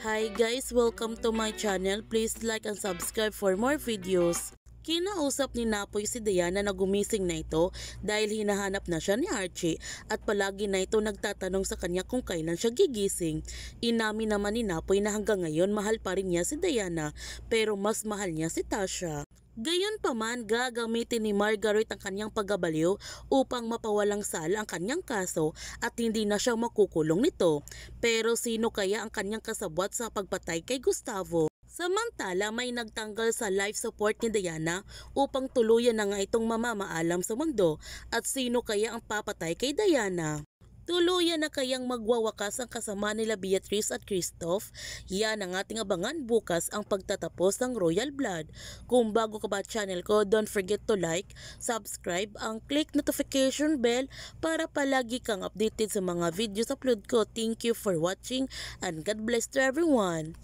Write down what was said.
Hi guys, welcome to my channel. Please like and subscribe for more videos. Kinausap ni Napoy si Diana na gumising na ito dahil hinahanap na siya ni Archie at palagi na ito nagtatanong sa kanya kung kailan siya gigising. Inamin naman ni Napoy na hanggang ngayon mahal pa rin niya si Diana pero mas mahal niya si Tasha. Gayunpaman, gagamitin ni Margaret ang kanyang paggabaliw upang mapawalang sala ang kanyang kaso at hindi na siya makukulong nito. Pero sino kaya ang kanyang kasabwat sa pagpatay kay Gustavo? Samantala, may nagtanggal sa life support ni Diana upang tuluyan na nga itong mamamaalam sa mundo. At sino kaya ang papatay kay Diana? Tuluyan na kayang magwawakas ang kasama nila Beatrice at Christoph? Yan ang ating abangan bukas ang pagtatapos ng Royal Blood. Kung bago ka ba channel ko, don't forget to like, subscribe, ang click notification bell para palagi kang updated sa mga videos upload ko. Thank you for watching and God bless to everyone.